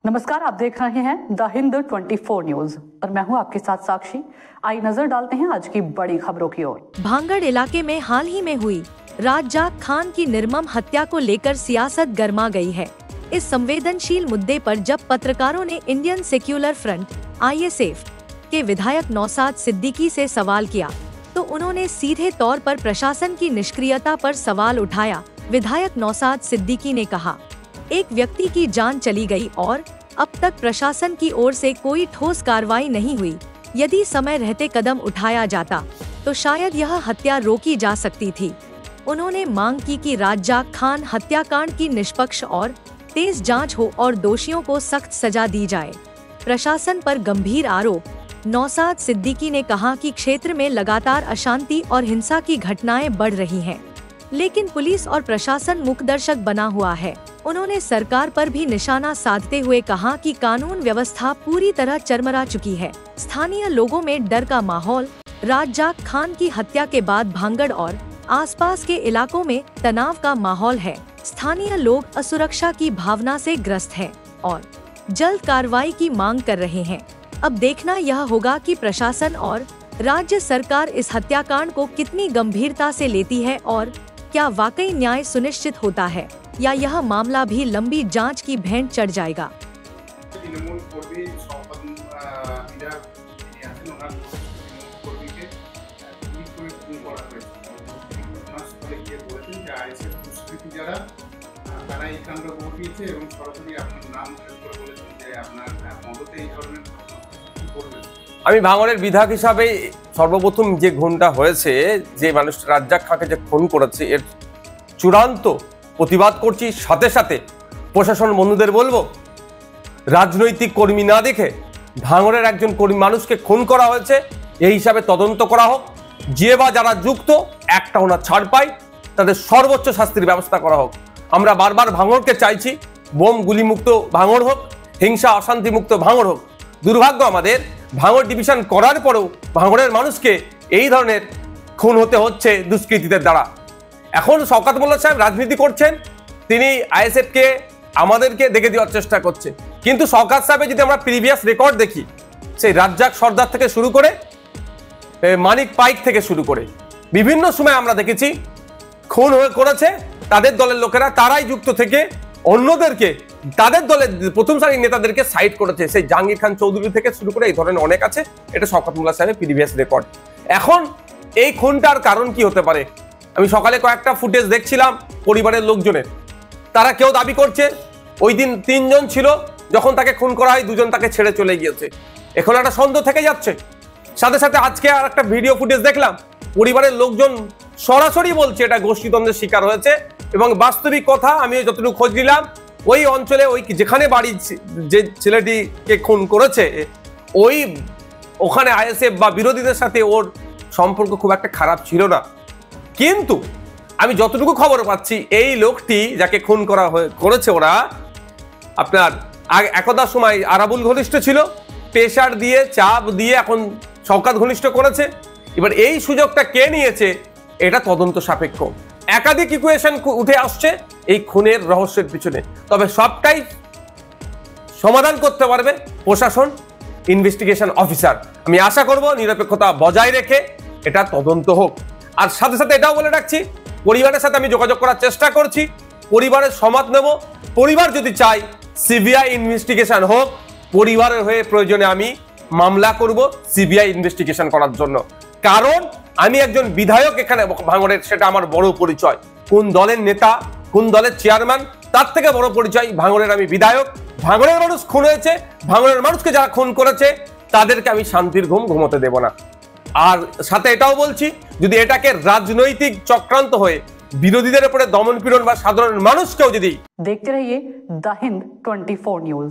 नमस्कार, आप देख रहे हैं द हिंद 24 न्यूज और मैं हूं आपके साथ साक्षी। आई नजर डालते हैं आज की बड़ी खबरों की ओर। भांगड़ इलाके में हाल ही में हुई राज्जाक खान की निर्मम हत्या को लेकर सियासत गर्मा गई है। इस संवेदनशील मुद्दे पर जब पत्रकारों ने इंडियन सेक्युलर फ्रंट (ISF) के विधायक नौशाद सिद्दीकी से सवाल किया तो उन्होंने सीधे तौर पर प्रशासन की निष्क्रियता पर सवाल उठाया। विधायक नौशाद सिद्दीकी ने कहा, एक व्यक्ति की जान चली गई और अब तक प्रशासन की ओर से कोई ठोस कार्रवाई नहीं हुई। यदि समय रहते कदम उठाया जाता तो शायद यह हत्या रोकी जा सकती थी। उन्होंने मांग की कि राज्जाक खान हत्याकांड की निष्पक्ष और तेज जांच हो और दोषियों को सख्त सजा दी जाए। प्रशासन पर गंभीर आरोप। नौशाद सिद्दीकी ने कहा कि क्षेत्र में लगातार अशांति और हिंसा की घटनाएं बढ़ रही हैं, लेकिन पुलिस और प्रशासन मूकदर्शक बना हुआ है। उन्होंने सरकार पर भी निशाना साधते हुए कहा कि कानून व्यवस्था पूरी तरह चरमरा चुकी है। स्थानीय लोगों में डर का माहौल। राज्जाक खान की हत्या के बाद भांगड़ और आसपास के इलाकों में तनाव का माहौल है। स्थानीय लोग असुरक्षा की भावना से ग्रस्त हैं और जल्द कार्रवाई की मांग कर रहे हैं। अब देखना यह होगा कि प्रशासन और राज्य सरकार इस हत्याकांड को कितनी गंभीरता से लेती है और क्या वाकई न्याय सुनिश्चित होता है या यह मामला भी लंबी जांच की भेंट चढ़ जाएगा। আমি ভাঙড়ের বিধায়ক হিসাবে সর্বপ্রথম যে খুনটা হয়েছে, যে মানুষ রাজ্জাক খানকে যে খুন করেছে, এর চূড়ান্ত প্রতিবাদ করছি। সাথে সাথে প্রশাসন বন্ধুদের বলবো, রাজনৈতিক কর্মী না দেখে ভাঙড়ের একজন কর্মী মানুষকে খুন করা হয়েছে, এই হিসাবে তদন্ত করা হোক। যে বা যারা যুক্ত একটাও না ছাড় পায়, তাদের সর্বোচ্চ শাস্তির ব্যবস্থা করা হোক। আমরা বারবার ভাঙড়কে চাইছি বোম গুলিমুক্ত ভাঙড় হোক, হিংসা অশান্তিমুক্ত ভাঙড় হোক। দুর্ভাগ্য আমাদের, ভাঙড় ডিভিশন করার পরেও ভাঙড়ের মানুষকে এই ধরনের খুন হতে হচ্ছে দুষ্কৃতীদের দ্বারা। এখন শওকত মোল্লা সাহেব রাজনীতি করছেন, তিনি ISF-কে আমাদেরকে দেখে দেওয়ার চেষ্টা করছে। কিন্তু শওকত সাহেবের যদি আমরা প্রিভিয়াস রেকর্ড দেখি, সেই রাজ্জাক সর্দার থেকে শুরু করে মানিক পাইক থেকে শুরু করে বিভিন্ন সময় আমরা দেখেছি খুন করেছে তাদের দলের লোকেরা, তারাই যুক্ত থেকে অন্যদেরকে, তাদের দলের প্রথম সারির নেতাদেরকে সাইড করেছে। সেই জাহাঙ্গীর খান চৌধুরী থেকে শুরু করে এই ধরনের অনেক আছে। এটা শওকত মোল্লা সাহেবের প্রিভিয়াস রেকর্ড। এখন এই খুনটার কারণ কি হতে পারে? আমি সকালে কয়েকটা ফুটেজ দেখছিলাম পরিবারের লোকজনের। তারা কেউ দাবি করছে ওই দিন 3 জন ছিল, যখন তাকে খুন করা হয় 2 জন তাকে ছেড়ে চলে গিয়েছে। এখন একটা সন্দেহ থেকে যাচ্ছে। সাথে সাথে আজকে আর একটা ভিডিও ফুটেজ দেখলাম, পরিবারের লোকজন সরাসরি বলছে এটা গোষ্ঠীদ্বন্দ্বের শিকার হয়েছে। এবং বাস্তবিক কথা, আমি যতটুকু খোঁজ নিলাম, ওই অঞ্চলে ওই যেখানে বাড়ি যে ছেলেটিকে খুন করেছে, ওখানে ISF বা বিরোধীদের সাথে ওর সম্পর্ক খুব একটা খারাপ ছিল না। কিন্তু আমি যতটুকু খবর পাচ্ছি, এই লোকটি যাকে খুন করেছে ওরা, আপনার একদা সময় আরাবুল ঘনিষ্ঠ ছিল, প্রেশার দিয়ে চাপ দিয়ে এখন শওকত ঘনিষ্ঠ করেছে। এবার এই সুযোগটা কে নিয়েছে, এটা তদন্ত সাপেক্ষ। একাধিক ইকুয়েশন উঠে আসছে এই খুনের রহস্যের পিছনে। তবে সবটাই সমাধান করতে পারবে প্রশাসন, ইনভেস্টিগেশন অফিসার। আমি আশা করব নিরপেক্ষতা বজায় রেখে এটা তদন্ত হোক। আর সাথে সাথে এটাও বলে রাখছি, পরিবারের সাথে আমি যোগাযোগ করার চেষ্টা করছি, পরিবারের সমর্থন নেব। পরিবার যদি চাই CBI ইনভেস্টিগেশন হোক, পরিবারের হয়ে প্রয়োজনে আমি মামলা করব CBI ইনভেস্টিগেশন করার জন্য। কারণ আমি একজন বিধায়ক এখানে ভাঙড়ের, সেটা আমার বড় পরিচয়। কোন দলের নেতা, কোন দলের চেয়ারম্যান, তার থেকে বড় পরিচয় ভাঙড়ের আমি বিধায়ক। ভাঙড়ের মানুষ খুন হয়েছে, ভাঙড়ের মানুষকে যারা খুন করেছে তাদেরকে আমি শান্তির ঘুম ঘুমোতে দেব না। আর সাথে এটাও বলছি, যদি এটাকে রাজনৈতিক চক্রান্ত হয়ে বিরোধীদের উপরে দমন পীড়ন বা সাধারণ মানুষকেও যদি देखते रहिए द हिंद 24 न्यूज।